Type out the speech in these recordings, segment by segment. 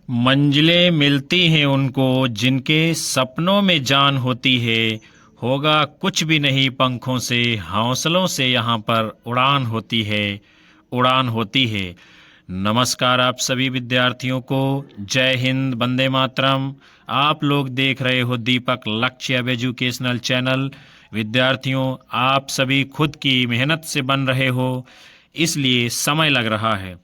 मंजिलें मिलती हैं उनको जिनके सपनों में जान होती है। होगा कुछ भी नहीं पंखों से, हौसलों से यहाँ पर उड़ान होती है, उड़ान होती है। नमस्कार आप सभी विद्यार्थियों को। जय हिंद, वंदे मातरम। आप लोग देख रहे हो दीपक लक्ष्य अब एजुकेशनल चैनल। विद्यार्थियों, आप सभी खुद की मेहनत से बन रहे हो, इसलिए समय लग रहा है।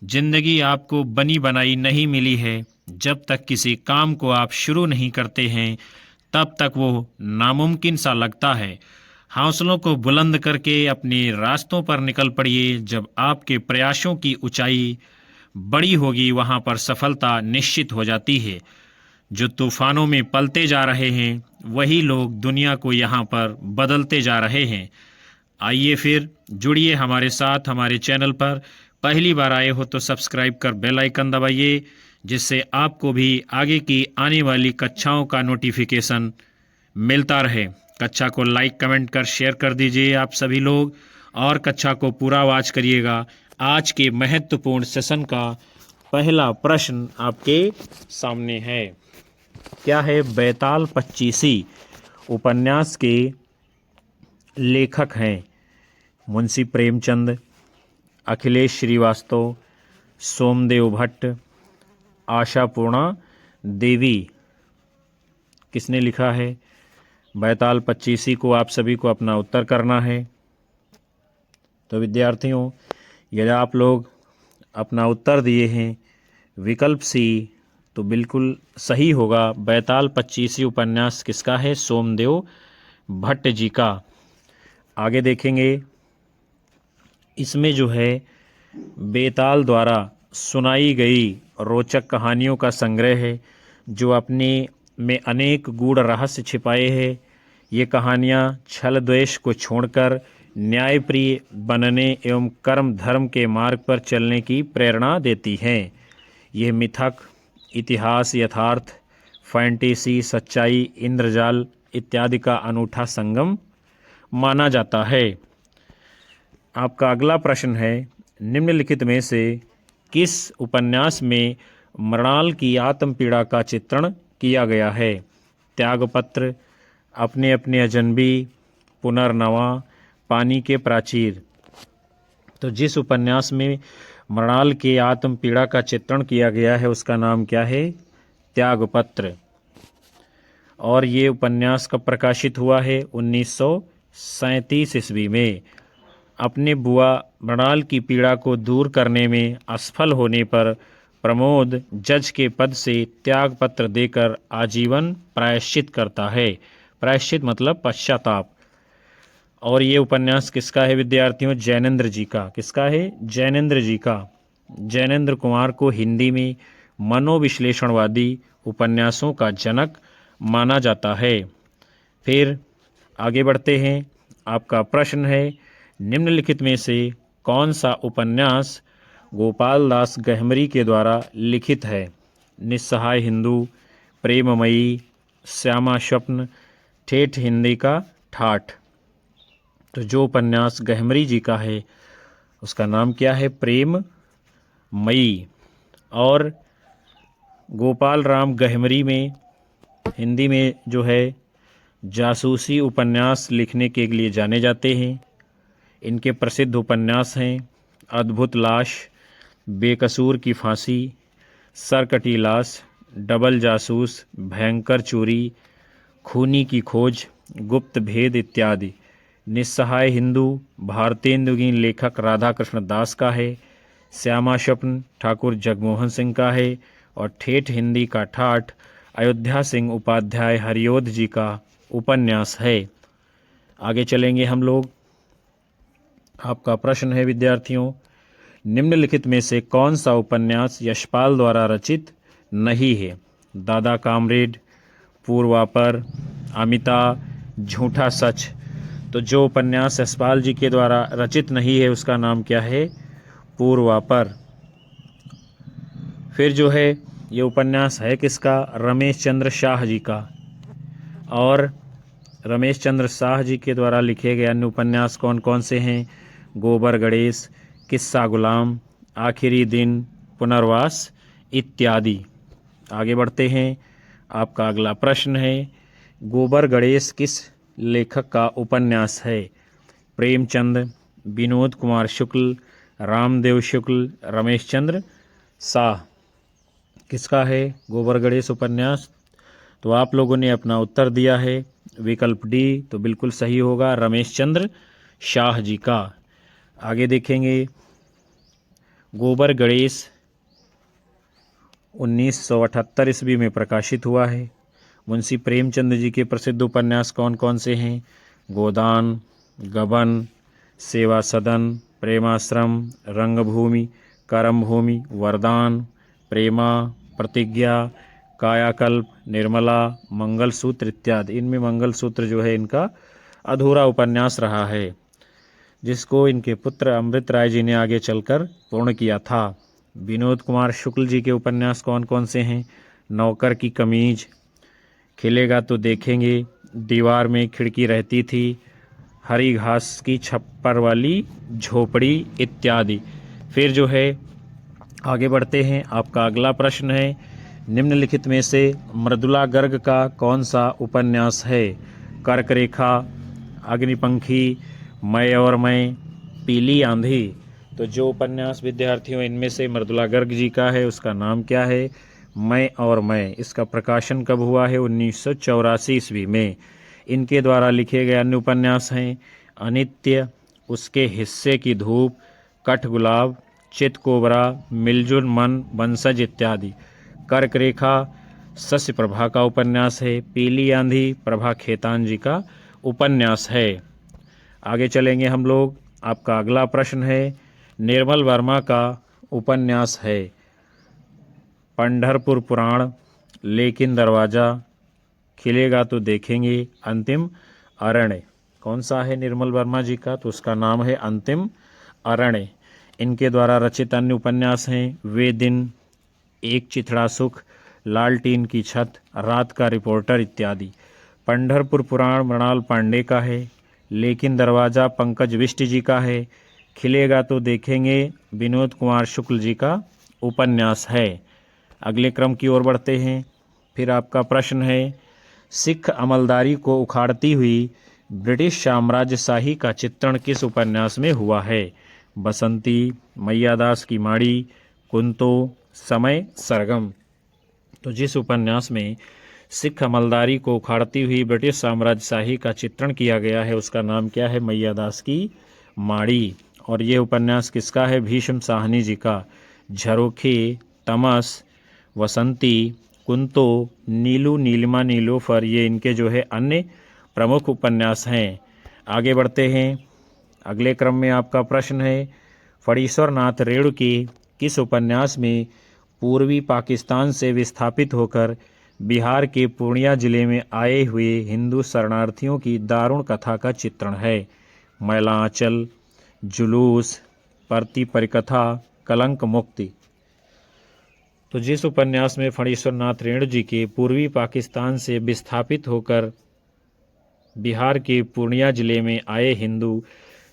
जिंदगी आपको बनी बनाई नहीं मिली है। जब तक किसी काम को आप शुरू नहीं करते हैं तब तक वो नामुमकिन सा लगता है। हौसलों को बुलंद करके अपने रास्तों पर निकल पड़िए। जब आपके प्रयासों की ऊंचाई बड़ी होगी वहां पर सफलता निश्चित हो जाती है। जो तूफानों में पलते जा रहे हैं वही लोग दुनिया को यहाँ पर बदलते जा रहे हैं। आइए फिर जुड़िए हमारे साथ हमारे चैनल पर। पहली बार आए हो तो सब्सक्राइब कर बेल आइकन दबाइए, जिससे आपको भी आगे की आने वाली कक्षाओं का नोटिफिकेशन मिलता रहे। कक्षा को लाइक कमेंट कर शेयर कर दीजिए आप सभी लोग, और कक्षा को पूरा वॉच करिएगा। आज के महत्वपूर्ण सेशन का पहला प्रश्न आपके सामने है। क्या है? बैताल पच्चीसी उपन्यास के लेखक हैं मुंशी प्रेमचंद, अखिलेश श्रीवास्तव, सोमदेव भट्ट, आशापूर्णा देवी। किसने लिखा है? बैताल पच्चीसी को आप सभी को अपना उत्तर करना है। तो विद्यार्थियों, यदि आप लोग अपना उत्तर दिए हैं विकल्प सी, तो बिल्कुल सही होगा। बैताल पच्चीसी उपन्यास किसका है? सोमदेव भट्ट जी का। आगे देखेंगे, इसमें जो है बेताल द्वारा सुनाई गई रोचक कहानियों का संग्रह है, जो अपने में अनेक गूढ़ रहस्य छिपाए हैं। ये कहानियाँ छल द्वेष को छोड़कर न्यायप्रिय बनने एवं कर्म धर्म के मार्ग पर चलने की प्रेरणा देती हैं। यह मिथक, इतिहास, यथार्थ, फैंटेसी, सच्चाई, इंद्रजाल इत्यादि का अनूठा संगम माना जाता है। आपका अगला प्रश्न है, निम्नलिखित में से किस उपन्यास में मृणाल की आत्म पीड़ा का चित्रण किया गया है? त्यागपत्र, अपने अपने अजनबी, पुनर्नवा, पानी के प्राचीर। तो जिस उपन्यास में मृणाल की आत्म पीड़ा का चित्रण किया गया है उसका नाम क्या है? त्यागपत्र। और ये उपन्यास कब प्रकाशित हुआ है? 1937 ईस्वी में। अपने बुआ मृणाल की पीड़ा को दूर करने में असफल होने पर प्रमोद जज के पद से त्याग पत्र देकर आजीवन प्रायश्चित करता है। प्रायश्चित मतलब पश्चाताप। और ये उपन्यास किसका है विद्यार्थियों? जैनेन्द्र जी का। किसका है? जैनेन्द्र जी का। जैनेन्द्र कुमार को हिंदी में मनोविश्लेषणवादी उपन्यासों का जनक माना जाता है। फिर आगे बढ़ते हैं। आपका प्रश्न है, निम्नलिखित में से कौन सा उपन्यास गोपाल दास गहमरी के द्वारा लिखित है? निस्सहाय हिंदू, प्रेममयी, श्यामा स्वप्न, ठेठ हिंदी का ठाठ। तो जो उपन्यास गहमरी जी का है उसका नाम क्या है? प्रेममयी। और गोपाल राम गहमरी में हिंदी में जो है जासूसी उपन्यास लिखने के लिए जाने जाते हैं। इनके प्रसिद्ध उपन्यास हैं अद्भुत लाश, बेकसूर की फांसी, सरकटी लाश, डबल जासूस, भयंकर चोरी, खूनी की खोज, गुप्त भेद इत्यादि। निस्सहाय हिंदू भारतेंदुगीन लेखक राधा कृष्ण दास का है। श्यामा स्वप्न ठाकुर जगमोहन सिंह का है। और ठेठ हिंदी का ठाठ अयोध्या सिंह उपाध्याय हरिओध जी का उपन्यास है। आगे चलेंगे हम लोग। आपका प्रश्न है विद्यार्थियों, निम्नलिखित में से कौन सा उपन्यास यशपाल द्वारा रचित नहीं है? दादा कामरेड, पूर्वापर, अमिता, झूठा सच। तो जो उपन्यास यशपाल जी के द्वारा रचित नहीं है उसका नाम क्या है? पूर्वापर। फिर जो है ये उपन्यास है किसका? रमेश चंद्र शाह जी का। और रमेश चंद्र शाह जी के द्वारा लिखे गए अन्य उपन्यास कौन कौन से हैं? गोबर गणेश, किस्सा गुलाम, आखिरी दिन, पुनर्वास इत्यादि। आगे बढ़ते हैं। आपका अगला प्रश्न है, गोबर गणेश किस लेखक का उपन्यास है? प्रेमचंद, विनोद कुमार शुक्ल, रामदेव शुक्ल, रमेश चंद्र शाह। किसका है गोबर गणेश उपन्यास? तो आप लोगों ने अपना उत्तर दिया है विकल्प डी, तो बिल्कुल सही होगा, रमेश चंद्र शाह जी का। आगे देखेंगे, गोबर गणेश 1978 ईस्वी में प्रकाशित हुआ है। मुंशी प्रेमचंद जी के प्रसिद्ध उपन्यास कौन कौन से हैं? गोदान, गबन, सेवा सदन, प्रेमाश्रम, रंगभूमि, कर्मभूमि, वरदान, प्रेमा, प्रतिज्ञा, कायाकल्प, निर्मला, मंगलसूत्र इत्यादि। इनमें मंगलसूत्र जो है इनका अधूरा उपन्यास रहा है, जिसको इनके पुत्र अमृत राय जी ने आगे चलकर पूर्ण किया था। विनोद कुमार शुक्ल जी के उपन्यास कौन कौन से हैं? नौकर की कमीज, खिलेगा तो देखेंगे, दीवार में खिड़की रहती थी, हरी घास की छप्पर वाली झोपड़ी इत्यादि। फिर जो है आगे बढ़ते हैं। आपका अगला प्रश्न है, निम्नलिखित में से मृदुला गर्ग का कौन सा उपन्यास है? कर्क रेखा, अग्निपंखी, मैं और मैं, पीली आंधी। तो जो उपन्यास विद्यार्थियों इनमें से मृदुला गर्ग जी का है उसका नाम क्या है? मैं और मैं। इसका प्रकाशन कब हुआ है? 1984 ईस्वी में। इनके द्वारा लिखे गए अन्य उपन्यास हैं अनित्य, उसके हिस्से की धूप, कठगुलाब, चित कोबरा, मिलजुल मन, वंशज इत्यादि। कर्क रेखा शशि प्रभा का उपन्यास है। पीली आंधी प्रभा खेतान जी का उपन्यास है। आगे चलेंगे हम लोग। आपका अगला प्रश्न है, निर्मल वर्मा का उपन्यास है पंढरपुर पुराण, लेकिन दरवाजा, खिलेगा तो देखेंगे, अंतिम अरण्य। कौन सा है निर्मल वर्मा जी का? तो उसका नाम है अंतिम अरण्य। इनके द्वारा रचित अन्य उपन्यास हैं वे दिन, एक चिथड़ा सुख, लालटीन की छत, रात का रिपोर्टर इत्यादि। पंढरपुर पुराण मृणाल पांडे का है, लेकिन दरवाजा पंकज बिष्ट जी का है, खिलेगा तो देखेंगे विनोद कुमार शुक्ल जी का उपन्यास है। अगले क्रम की ओर बढ़ते हैं। फिर आपका प्रश्न है, सिख अमलदारी को उखाड़ती हुई ब्रिटिश साम्राज्यशाही का चित्रण किस उपन्यास में हुआ है? बसंती, मैयादास की माड़ी, कुंतो, समय, सरगम। तो जिस उपन्यास में सिख अमलदारी को उखाड़ती हुई ब्रिटिश साम्राज्यशाही का चित्रण किया गया है उसका नाम क्या है? मैयादास की माड़ी। और ये उपन्यास किसका है? भीष्म साहनी जी का। झरोखे, तमस, वसंती, कुंतो, नीलू, नीलिमा, नीलोफर, ये इनके जो है अन्य प्रमुख उपन्यास हैं। आगे बढ़ते हैं। अगले क्रम में आपका प्रश्न है, फणीश्वर नाथ रेणु के किस उपन्यास में पूर्वी पाकिस्तान से विस्थापित होकर बिहार के पूर्णिया जिले में आए हुए हिंदू शरणार्थियों की दारुण कथा का चित्रण है? मैला आंचल, जुलूस, परती परिकथा, कलंक मुक्ति। तो जिस उपन्यास में फणीश्वर नाथ रेणु जी के पूर्वी पाकिस्तान से विस्थापित होकर बिहार के पूर्णिया जिले में आए हिंदू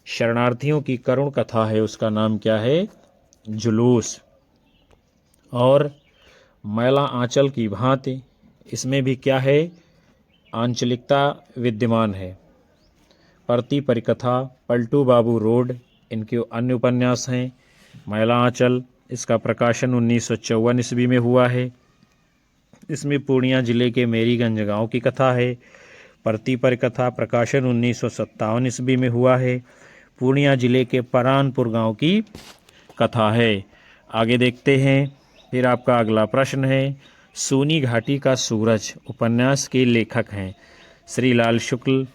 शरणार्थियों की करुण कथा है उसका नाम क्या है? जुलूस। और मैला आंचल की भांति इसमें भी क्या है? आंचलिकता विद्यमान है। परती परिकथा, पलटू बाबू रोड, इनके अन्य उपन्यास हैं। मैला आंचल, इसका प्रकाशन 1954 ईस्वी में हुआ है। इसमें पूर्णिया जिले के मेरीगंज गांव की कथा है। परती परिकथा प्रकाशन 1957 ईस्वी में हुआ है। पूर्णिया जिले के परानपुर गांव की कथा है। आगे देखते हैं। फिर आपका अगला प्रश्न है, सूनी घाटी का सूरज उपन्यास के लेखक हैं श्रीलाल शुक्ल,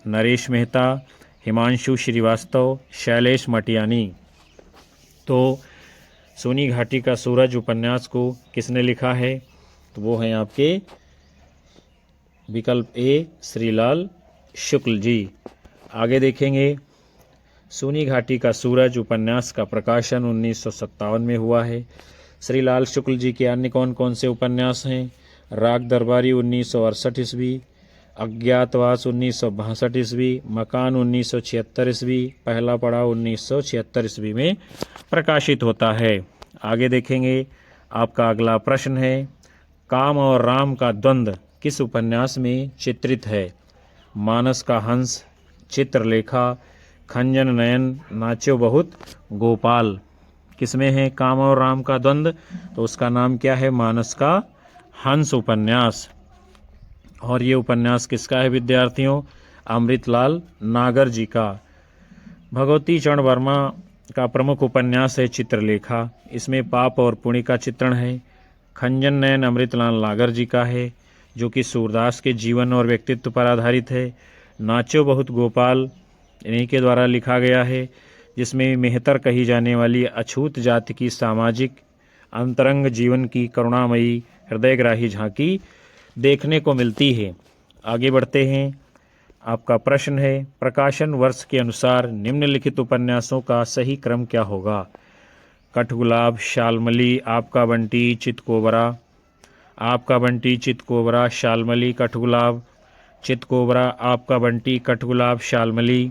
नरेश मेहता, हिमांशु श्रीवास्तव, शैलेश मटियानी। तो सूनी घाटी का सूरज उपन्यास को किसने लिखा है? तो वो हैं आपके विकल्प ए, श्रीलाल शुक्ल जी। आगे देखेंगे, सूनी घाटी का सूरज उपन्यास का प्रकाशन 1957 में हुआ है। श्रीलाल शुक्ल जी के अन्य कौन कौन से उपन्यास हैं? राग दरबारी 1968 ईस्वी, अज्ञातवास 1962 ईस्वी, मकान 1976 ईस्वी, पहला पड़ाव 1976 ईस्वी में प्रकाशित होता है। आगे देखेंगे। आपका अगला प्रश्न है, काम और राम का द्वंद्व किस उपन्यास में चित्रित है? मानस का हंस, चित्रलेखा, खंजन नयन, नाच्यो बहुत, गोपाल। किसमें है काम और राम का द्वंद्व? तो उसका नाम क्या है? मानस का हंस उपन्यास। और ये उपन्यास किसका है विद्यार्थियों? अमृतलाल नागर जी का। भगवती चरण वर्मा का प्रमुख उपन्यास है चित्रलेखा। इसमें पाप और पुण्य का चित्रण है। खंजन नयन अमृतलाल नागर जी का है, जो कि सूरदास के जीवन और व्यक्तित्व पर आधारित है। नाचो बहुत गोपाल इन्हीं के द्वारा लिखा गया है, जिसमें मेहतर कही जाने वाली अछूत जाति की सामाजिक अंतरंग जीवन की करुणामयी हृदयग्राही झांकी देखने को मिलती है। आगे बढ़ते हैं। आपका प्रश्न है, प्रकाशन वर्ष के अनुसार निम्नलिखित उपन्यासों का सही क्रम क्या होगा? कठगुलाब, शालमली, आपका बंटी, चितकोबरा। आपका बंटी, चितकोबरा, शालमली, कठगुलाब, चितकोबरा, आपका बंटी, कठगुलाब, शालमली,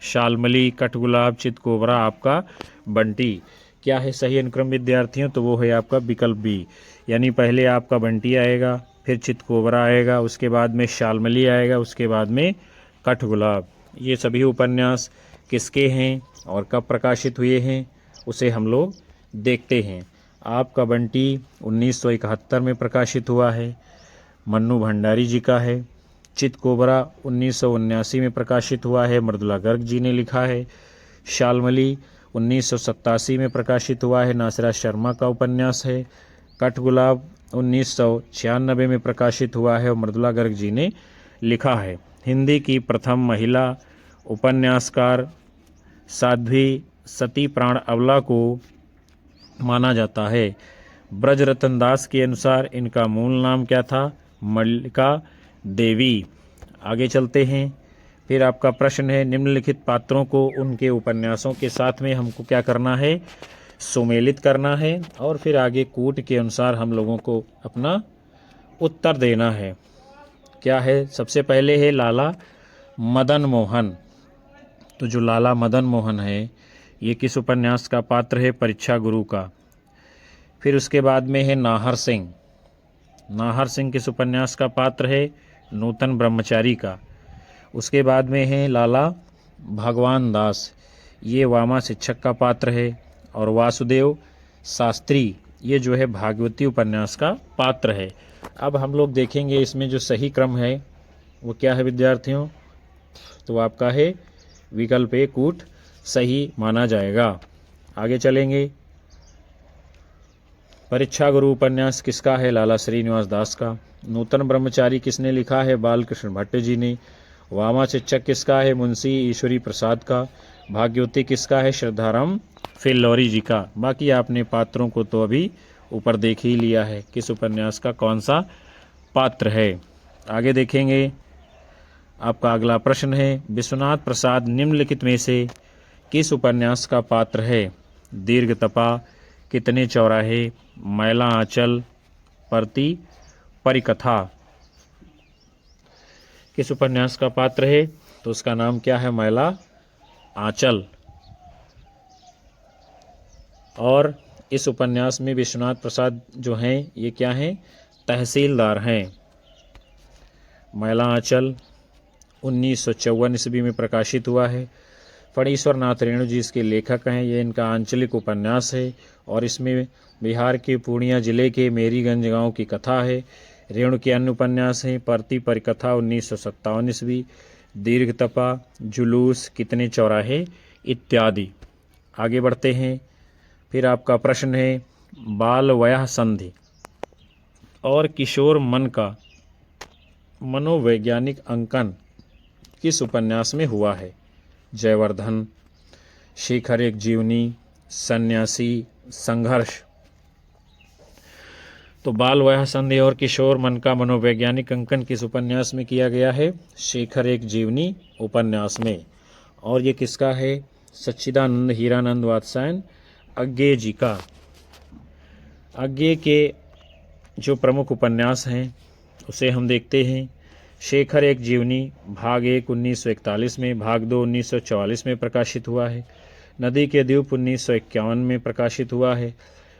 शालमली, कठगुलाब, चितकोबरा, आपका बंटी। क्या है सही अनुक्रम विद्यार्थियों? तो वो है आपका विकल्प बी, यानी पहले आपका बंटी आएगा, फिर चितकोबरा आएगा, उसके बाद में शालमली आएगा, उसके बाद में कठगुलाब। ये सभी उपन्यास किसके हैं और कब प्रकाशित हुए हैं उसे हम लोग देखते हैं। आपका बंटी 1971 में प्रकाशित हुआ है, मन्नू भंडारी जी का है। चितकोबरा 1979 में प्रकाशित हुआ है, मृदुला गर्ग जी ने लिखा है। शालमली 1987 में प्रकाशित हुआ है, नासिरा शर्मा का उपन्यास है। कठगुलाब 1996 में प्रकाशित हुआ है और मृदुला गर्ग जी ने लिखा है। हिंदी की प्रथम महिला उपन्यासकार साध्वी सती प्राण अबला को माना जाता है। ब्रजरतन दास के अनुसार इनका मूल नाम क्या था? मल्लिका देवी। आगे चलते हैं। फिर आपका प्रश्न है, निम्नलिखित पात्रों को उनके उपन्यासों के साथ में हमको क्या करना है? सुमेलित करना है, और फिर आगे कूट के अनुसार हम लोगों को अपना उत्तर देना है। क्या है? सबसे पहले है लाला मदन मोहन। तो जो लाला मदन मोहन है, ये किस उपन्यास का पात्र है? परीक्षा गुरु का। फिर उसके बाद में है नाहर सिंह। नाहर सिंह किस उपन्यास का पात्र है? नूतन ब्रह्मचारी का। उसके बाद में है लाला भगवान दास, ये वामा शिक्षक का पात्र है। और वासुदेव शास्त्री, ये जो है भागवती उपन्यास का पात्र है। अब हम लोग देखेंगे इसमें जो सही क्रम है वो क्या है विद्यार्थियों? तो आपका है विकल्प ए, कूट सही माना जाएगा। आगे चलेंगे। परीक्षा गुरु उपन्यास किसका है? लाला श्रीनिवास दास का। नूतन ब्रह्मचारी किसने लिखा है? बालकृष्ण भट्ट जी ने। वामा शिक्षक किसका है? मुंशी ईश्वरी प्रसाद का। भाग्यवती किसका है? श्रद्धाराम फिल्लौरी जी का। बाकी आपने पात्रों को तो अभी ऊपर देख ही लिया है, किस उपन्यास का कौन सा पात्र है। आगे देखेंगे। आपका अगला प्रश्न है, विश्वनाथ प्रसाद निम्नलिखित में से किस उपन्यास का पात्र है? दीर्घ तपा, कितने चौराहे, मैला आंचल, परती परिकथा। किस उपन्यास का पात्र है? तो उसका नाम क्या है? मैला आंचल। और इस उपन्यास में विश्वनाथ प्रसाद जो हैं ये क्या हैं? तहसीलदार हैं। मैला आंचल 1954 ईस्वी में प्रकाशित हुआ है। फणीश्वर नाथ रेणु जी इसके लेखक हैं। ये इनका आंचलिक उपन्यास है और इसमें बिहार के पूर्णिया जिले के मेरीगंज गांव की कथा है। रेणु के अन्य उपन्यास हैं परती परिकथा 1957 ईस्वी, दीर्घ तपा, जुलूस, कितने चौराहे इत्यादि। आगे बढ़ते हैं। फिर आपका प्रश्न है, बाल वयः संधि और किशोर मन का मनोवैज्ञानिक अंकन किस उपन्यास में हुआ है? जयवर्धन, शेखर एक जीवनी, सन्यासी, संघर्ष। तो बाल वयः संधि और किशोर मन का मनोवैज्ञानिक अंकन किस उपन्यास में किया गया है? शेखर एक जीवनी उपन्यास में। और ये किसका है? सच्चिदानंद हीरानंद वात्स्यायन अज्ञे जी का। अज्ञे के जो प्रमुख उपन्यास हैं उसे हम देखते हैं। शेखर एक जीवनी भाग 1 1941 में, भाग 2 1944 में प्रकाशित हुआ है। नदी के द्वीप 1951 में प्रकाशित हुआ है।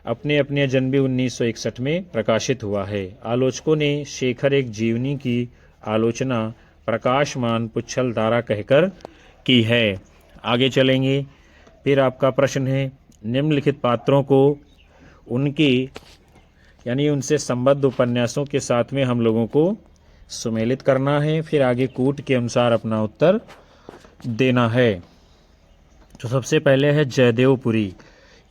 अपने अपने जन्म 1961 में प्रकाशित हुआ है। आलोचकों ने शेखर एक जीवनी की आलोचना प्रकाशमान पुच्छल धारा कहकर की है। आगे चलेंगे। फिर आपका प्रश्न है, निम्नलिखित पात्रों को उनके यानी उनसे संबद्ध उपन्यासों के साथ में हम लोगों को सुमेलित करना है, फिर आगे कूट के अनुसार अपना उत्तर देना है। तो सबसे पहले है जयदेवपुरी।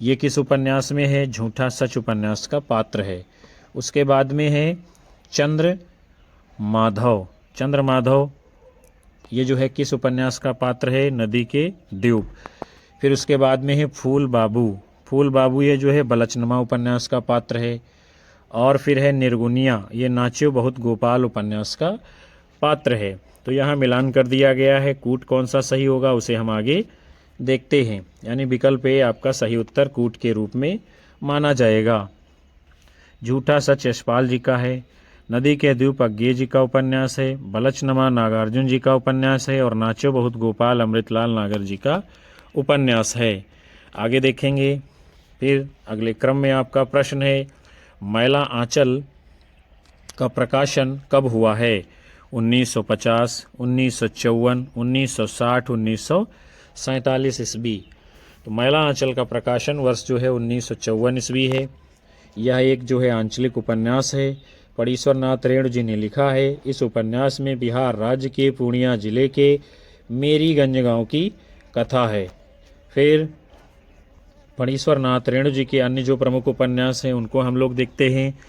ये किस उपन्यास में है? झूठा सच उपन्यास का पात्र है। उसके बाद में है चंद्र माधव। चंद्र माधव ये जो है किस उपन्यास का पात्र है? नदी के द्वीप। फिर उसके बाद में है फूल बाबू। फूल बाबू ये जो है बलचनमा उपन्यास का पात्र है। और फिर है निर्गुनिया, ये नाच्यो बहुत गोपाल उपन्यास का पात्र है। तो यहाँ मिलान कर दिया गया है। कूट कौन सा सही होगा उसे हम आगे देखते हैं। यानी विकल्प ए आपका सही उत्तर कूट के रूप में माना जाएगा। झूठा सच यशपाल जी का है। नदी के द्वीप अज्ञेय जी का उपन्यास है। बलचनमा नागार्जुन जी का उपन्यास है। और नाच्यो बहुत गोपाल अमृतलाल नागर जी का उपन्यास है। आगे देखेंगे। फिर अगले क्रम में आपका प्रश्न है, मैला आंचल का प्रकाशन कब हुआ है? 1950, 1954, 1960, 1947 ईस्वी। तो मैला आंचल का प्रकाशन वर्ष जो है 1954 ईस्वी है। यह एक जो है आंचलिक उपन्यास है। परीश्वर नाथ रेणु जी ने लिखा है। इस उपन्यास में बिहार राज्य के पूर्णिया जिले के मेरीगंज गांव की कथा है। फिर परीश्वर नाथ रेणु जी के अन्य जो प्रमुख उपन्यास हैं उनको हम लोग देखते हैं।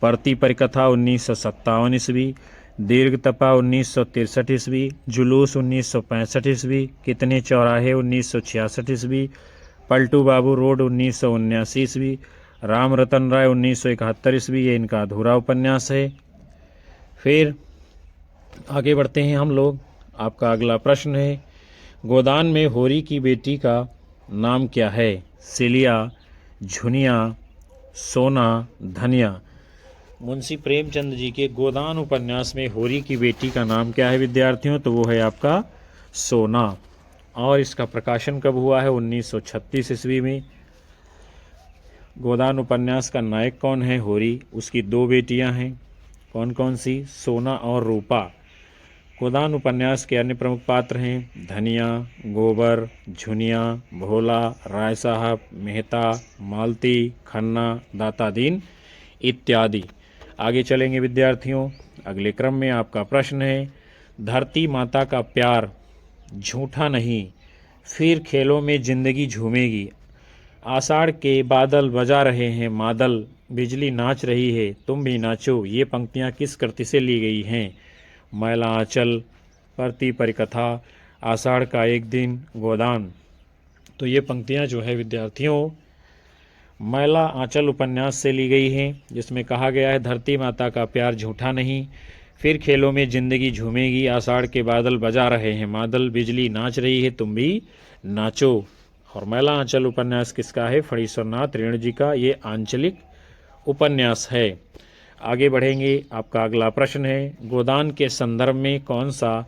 परती परिकथा 1957 ईस्वी, दीर्घ तपा 1963 ईस्वी, जुलूस 1965 ईस्वी, कितने चौराहे 1966 ईस्वी, पलटू बाबू रोड 1979 ईस्वी, राम रतन राय 1971 ईस्वी। ये इनका अधूरा उपन्यास है। फिर आगे बढ़ते हैं हम लोग। आपका अगला प्रश्न है, गोदान में होरी की बेटी का नाम क्या है? सिलिया, झुनिया, सोना, धनिया। मुंशी प्रेमचंद जी के गोदान उपन्यास में होरी की बेटी का नाम क्या है विद्यार्थियों? तो वो है आपका सोना। और इसका प्रकाशन कब हुआ है? 1936 ईस्वी में। गोदान उपन्यास का नायक कौन है? होरी। उसकी दो बेटियां हैं। कौन कौन सी? सोना और रूपा। गोदान उपन्यास के अन्य प्रमुख पात्र हैं धनिया, गोबर, झुनिया, भोला, राय साहब, मेहता, मालती, खन्ना, दाता दीन इत्यादि। आगे चलेंगे विद्यार्थियों। अगले क्रम में आपका प्रश्न है, धरती माता का प्यार झूठा नहीं, फिर खेलों में जिंदगी झूमेगी, आषाढ़ के बादल बजा रहे हैं मादल, बिजली नाच रही है तुम भी नाचो। ये पंक्तियाँ किस कृति से ली गई हैं? मैला आंचल, परती परिकथा, आषाढ़ का एक दिन, गोदान। तो ये पंक्तियाँ जो है विद्यार्थियों मैला आंचल उपन्यास से ली गई हैं, जिसमें कहा गया है धरती माता का प्यार झूठा नहीं, फिर खेलों में जिंदगी झूमेगी, आषाढ़ के बादल बजा रहे हैं मादल, बिजली नाच रही है तुम भी नाचो। और मैला आंचल उपन्यास किसका है? फणीश्वर नाथ रेणु जी का ये आंचलिक उपन्यास है। आगे बढ़ेंगे। आपका अगला प्रश्न है, गोदान के संदर्भ में कौन सा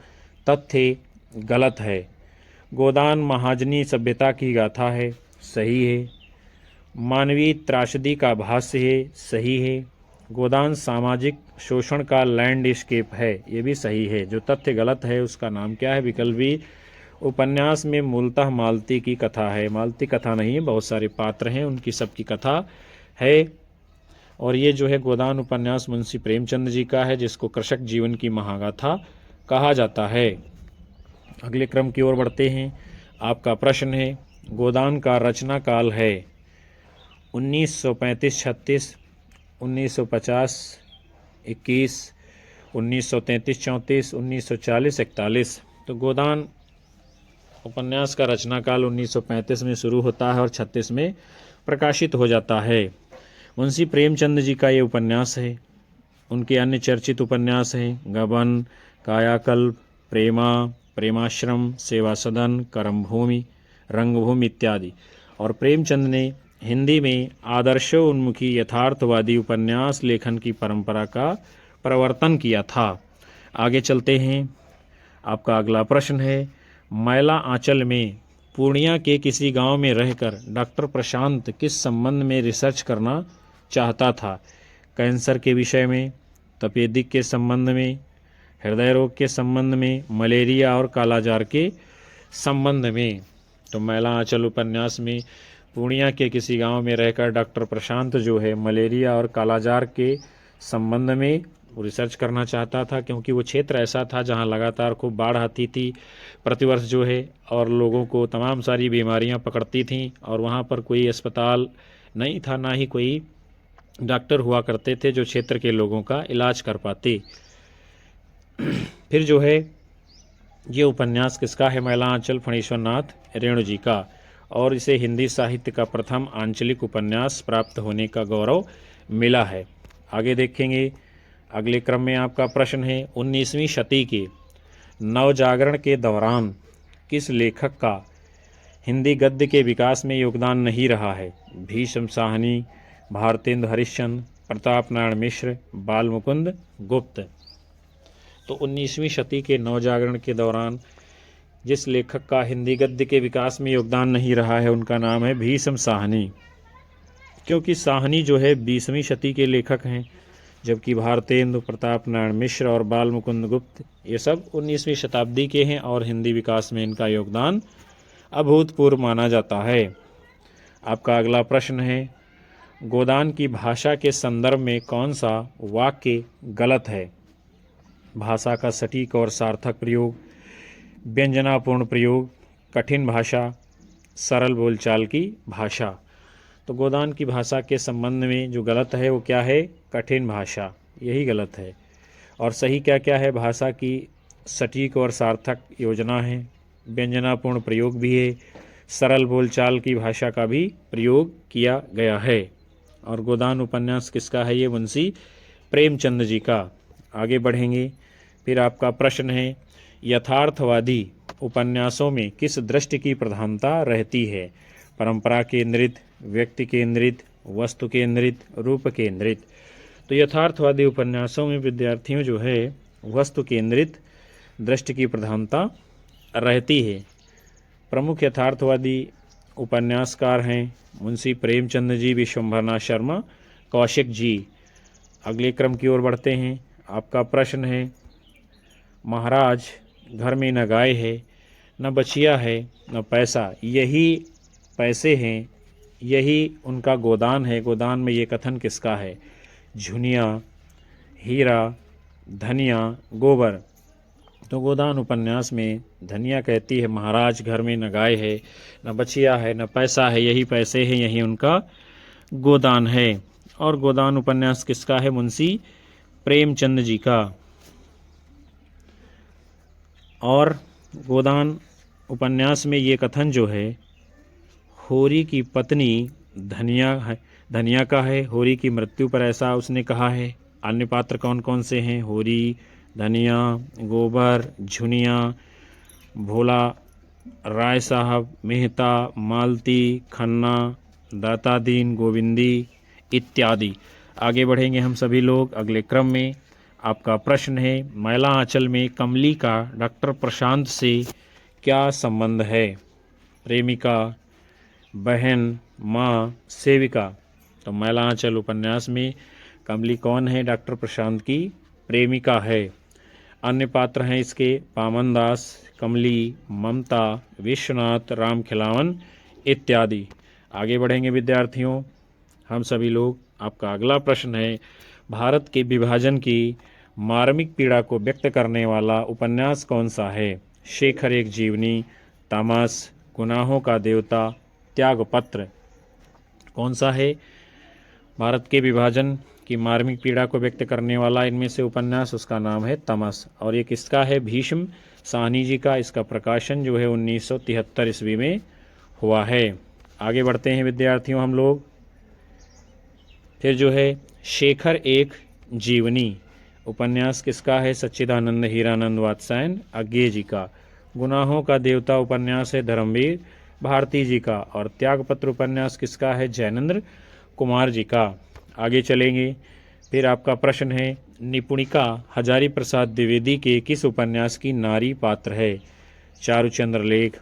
तथ्य गलत है? गोदान महाजनी सभ्यता की गाथा है, सही है। मानवीय त्रासदी का भाष्य है, सही है। गोदान सामाजिक शोषण का लैंडस्केप है, ये भी सही है। जो तथ्य गलत है उसका नाम क्या है? विकल्प बी। उपन्यास में मूलतः मालती की कथा है। मालती कथा नहीं है, बहुत सारे पात्र हैं, उनकी सबकी कथा है। और ये जो है गोदान उपन्यास मुंशी प्रेमचंद जी का है, जिसको कृषक जीवन की महागाथा कहा जाता है। अगले क्रम की ओर बढ़ते हैं। आपका प्रश्न है, गोदान का रचना काल है 1935-36, 1950-21, 1933-34, 1940-41। तो गोदान उपन्यास का रचना काल 1935 में शुरू होता है और 36 में प्रकाशित हो जाता है। मुंशी प्रेमचंद जी का ये उपन्यास है। उनके अन्य चर्चित उपन्यास हैं गबन, कायाकल्प, प्रेमा, प्रेमाश्रम, सेवा सदन, कर्मभूमि, रंगभूमि इत्यादि। और प्रेमचंद ने हिंदी में आदर्शोन्मुखी यथार्थवादी उपन्यास लेखन की परंपरा का प्रवर्तन किया था। आगे चलते हैं। आपका अगला प्रश्न है, मैला आंचल में पूर्णिया के किसी गांव में रहकर डॉक्टर प्रशांत किस संबंध में रिसर्च करना चाहता था? कैंसर के विषय में, तपेदिक के संबंध में, हृदय रोग के संबंध में, मलेरिया और कालाजार के संबंध में। तो मैला आंचल उपन्यास में पूर्णिया के किसी गांव में रहकर डॉक्टर प्रशांत जो है मलेरिया और कालाजार के संबंध में रिसर्च करना चाहता था, क्योंकि वो क्षेत्र ऐसा था जहां लगातार खूब बाढ़ आती थी प्रतिवर्ष जो है, और लोगों को तमाम सारी बीमारियां पकड़ती थीं, और वहां पर कोई अस्पताल नहीं था, ना ही कोई डॉक्टर हुआ करते थे जो क्षेत्र के लोगों का इलाज कर पाते। फिर जो है ये उपन्यास किसका है? मैला आंचल फणीश्वर नाथ रेणु जी का, और इसे हिंदी साहित्य का प्रथम आंचलिक उपन्यास प्राप्त होने का गौरव मिला है। आगे देखेंगे, अगले क्रम में आपका प्रश्न है 19वीं शती के नवजागरण के दौरान किस लेखक का हिंदी गद्य के विकास में योगदान नहीं रहा है? भीष्म साहनी, भारतेंदु हरिश्चंद्र, प्रताप नारायण मिश्र, बाल मुकुंद गुप्त। तो 19वीं शती के नवजागरण के दौरान जिस लेखक का हिंदी गद्य के विकास में योगदान नहीं रहा है उनका नाम है भीष्म साहनी, क्योंकि साहनी जो है 20वीं शती के लेखक हैं, जबकि भारतेंदु, प्रताप नारायण मिश्र और बाल मुकुंद गुप्त ये सब 19वीं शताब्दी के हैं, और हिंदी विकास में इनका योगदान अभूतपूर्व माना जाता है। आपका अगला प्रश्न है, गोदान की भाषा के संदर्भ में कौन सा वाक्य गलत है? भाषा का सटीक और सार्थक प्रयोग, व्यंजनापूर्ण प्रयोग, कठिन भाषा, सरल बोलचाल की भाषा। तो गोदान की भाषा के संबंध में जो गलत है वो क्या है? कठिन भाषा, यही गलत है। और सही क्या क्या है? भाषा की सटीक और सार्थक योजना है, व्यंजनापूर्ण प्रयोग भी है, सरल बोलचाल की भाषा का भी प्रयोग किया गया है। और गोदान उपन्यास किसका है? ये मुंशी प्रेमचंद जी का। आगे बढ़ेंगे, फिर आपका प्रश्न है, यथार्थवादी उपन्यासों में किस दृष्टि की प्रधानता रहती है? परंपरा केंद्रित, व्यक्ति केंद्रित, वस्तु केंद्रित, रूप केंद्रित। तो यथार्थवादी उपन्यासों में विद्यार्थियों जो है वस्तु केंद्रित दृष्टि की प्रधानता रहती है। प्रमुख यथार्थवादी उपन्यासकार हैं मुंशी प्रेमचंद जी, विश्वंभरनाथ शर्मा, कौशिक जी। अगले क्रम की ओर बढ़ते हैं। आपका प्रश्न है, महाराज घर में न गाय है, न बछिया है, न पैसा, यही पैसे हैं, यही उनका गोदान है। गोदान में ये कथन किसका है? झुनिया, हीरा, धनिया, गोबर। तो गोदान उपन्यास में धनिया कहती है, महाराज घर में न गाय है, न बछिया है, न पैसा है, यही पैसे हैं, यही उनका गोदान है। और गोदान उपन्यास किसका है? मुंशी प्रेमचंद जी का। और गोदान उपन्यास में ये कथन जो है होरी की पत्नी धनिया का है। होरी की मृत्यु पर ऐसा उसने कहा है। अन्य पात्र कौन कौन से हैं? होरी, धनिया, गोबर, झुनिया, भोला, राय साहब, मेहता, मालती, खन्ना, दातादीन, गोविंदी इत्यादि। आगे बढ़ेंगे हम सभी लोग अगले क्रम में। आपका प्रश्न है, मैला आंचल में कमली का डॉक्टर प्रशांत से क्या संबंध है? प्रेमिका, बहन, माँ, सेविका। तो मैला आंचल उपन्यास में कमली कौन है? डॉक्टर प्रशांत की प्रेमिका है। अन्य पात्र हैं इसके पामन दास, कमली, ममता, विश्वनाथ, राम खिलावन इत्यादि। आगे बढ़ेंगे विद्यार्थियों हम सभी लोग। आपका अगला प्रश्न है, भारत के विभाजन की मार्मिक पीड़ा को व्यक्त करने वाला उपन्यास कौन सा है? शेखर एक जीवनी, तमस, गुनाहों का देवता, त्यागपत्र। कौन सा है भारत के विभाजन की मार्मिक पीड़ा को व्यक्त करने वाला इनमें से उपन्यास? उसका नाम है तमस। और ये किसका है? भीष्म साहनी जी का। इसका प्रकाशन जो है 1973 ईस्वी में हुआ है। आगे बढ़ते हैं विद्यार्थियों हम लोग। फिर जो है शेखर एक जीवनी उपन्यास किसका है? सच्चिदानंद हीरानंद वात्स्यायन अज्ञे जी का। गुनाहों का देवता उपन्यास है धर्मवीर भारती जी का। और त्यागपत्र उपन्यास किसका है? जैनेन्द्र कुमार जी का। आगे चलेंगे। फिर आपका प्रश्न है, निपुणिका हजारी प्रसाद द्विवेदी के किस उपन्यास की नारी पात्र है? चारुचंद्र लेख,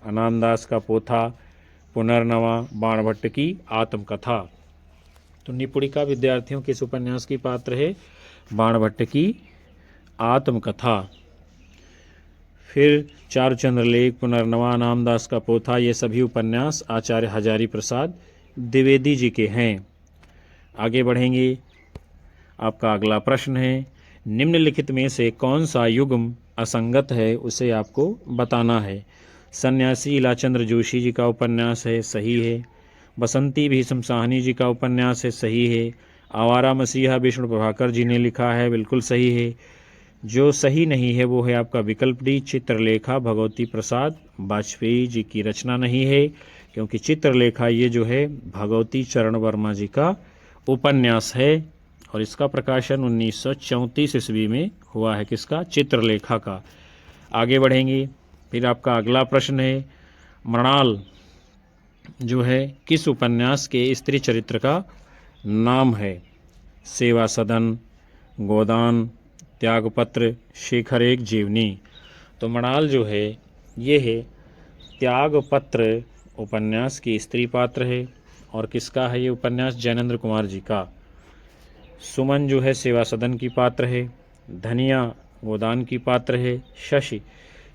अनामदास का पोथा, पुनर्नवा, बाणभट्ट की आत्मकथा। तो निपुणिका विद्यार्थियों के इस उपन्यास की पात्र है बाणभट्ट की आत्मकथा। फिर चारुचंद्रलेख, पुनर्नवा, अनामदास का पोथा, ये सभी उपन्यास आचार्य हजारी प्रसाद द्विवेदी जी के हैं। आगे बढ़ेंगे। आपका अगला प्रश्न है, निम्नलिखित में से कौन सा युग्म असंगत है उसे आपको बताना है। सन्यासी इलाचंद्र जोशी जी का उपन्यास है, सही है। बसंती भीष्म साहनी जी का उपन्यास है, सही है। आवारा मसीहा विष्णु प्रभाकर जी ने लिखा है, बिल्कुल सही है। जो सही नहीं है वो है आपका विकल्प डी, चित्रलेखा भगवती प्रसाद वाजपेयी जी की रचना नहीं है, क्योंकि चित्रलेखा ये जो है भगवती चरण वर्मा जी का उपन्यास है और इसका प्रकाशन 1934 ईस्वी में हुआ है। किसका? चित्रलेखा का। आगे बढ़ेंगे। फिर आपका अगला प्रश्न है, मृणाल जो है किस उपन्यास के स्त्री चरित्र का नाम है? सेवा सदन, गोदान, त्यागपत्र, शेखर एक जीवनी। तो मृणाल जो है ये है त्यागपत्र उपन्यास की स्त्री पात्र है। और किसका है ये उपन्यास? जैनेंद्र कुमार जी का। सुमन जो है सेवा सदन की पात्र है। धनिया गोदान की पात्र है। शशि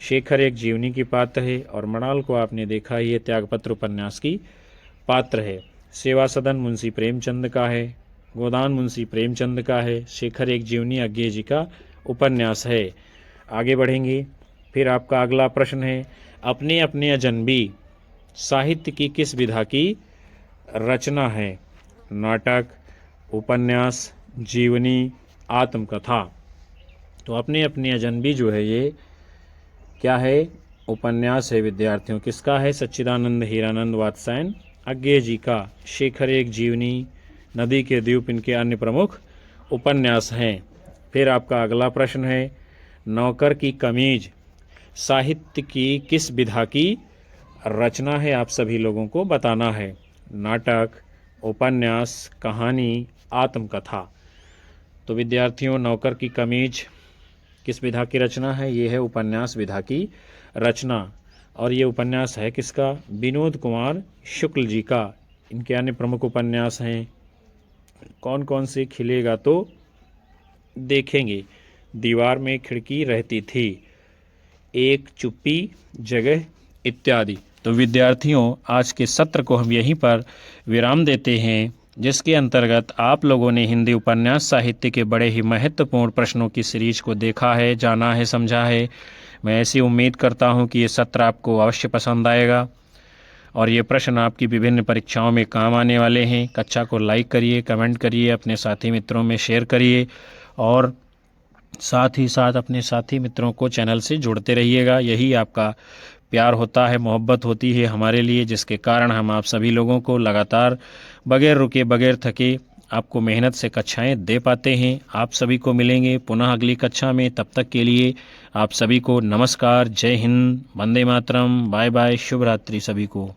शेखर एक जीवनी की पात्र है। और मृणाल को आपने देखा ये त्यागपत्र उपन्यास की पात्र है। सेवा सदन मुंशी प्रेमचंद का है, गोदान मुंशी प्रेमचंद का है, शेखर एक जीवनी अज्ञे जी का उपन्यास है। आगे बढ़ेंगे। फिर आपका अगला प्रश्न है, अपने अपने अजनबी साहित्य की किस विधा की रचना है? नाटक, उपन्यास, जीवनी, आत्मकथा। तो अपने अपने अजनबी जो है ये क्या है? उपन्यास है विद्यार्थियों। किसका है? सच्चिदानंद हीरानंद वात्स्यायन अज्ञे जी का। शेखर एक जीवनी, नदी के द्वीप इनके अन्य प्रमुख उपन्यास हैं। फिर आपका अगला प्रश्न है, नौकर की कमीज साहित्य की किस विधा की रचना है? आप सभी लोगों को बताना है। नाटक, उपन्यास, कहानी, आत्मकथा। तो विद्यार्थियों, नौकर की कमीज किस विधा की रचना है? ये है उपन्यास विधा की रचना। और ये उपन्यास है किसका? विनोद कुमार शुक्ल जी का। इनके अन्य प्रमुख उपन्यास हैं कौन कौन से? खिलेगा तो देखेंगे, दीवार में खिड़की रहती थी, एक चुप्पी जगह इत्यादि। तो विद्यार्थियों, आज के सत्र को हम यहीं पर विराम देते हैं, जिसके अंतर्गत आप लोगों ने हिंदी उपन्यास साहित्य के बड़े ही महत्वपूर्ण प्रश्नों की सीरीज को देखा है, जाना है, समझा है। मैं ऐसी उम्मीद करता हूं कि ये सत्र आपको अवश्य पसंद आएगा और ये प्रश्न आपकी विभिन्न परीक्षाओं में काम आने वाले हैं। कक्षा को लाइक करिए, कमेंट करिए, अपने साथी मित्रों में शेयर करिए और साथ ही साथ अपने साथी मित्रों को चैनल से जोड़ते रहिएगा। यही आपका प्यार होता है, मोहब्बत होती है हमारे लिए, जिसके कारण हम आप सभी लोगों को लगातार बगैर रुके, बगैर थके आपको मेहनत से कक्षाएं दे पाते हैं। आप सभी को मिलेंगे पुनः अगली कक्षा में। तब तक के लिए आप सभी को नमस्कार, जय हिंद, वंदे मातरम, बाय बाय, शुभ रात्रि सभी को।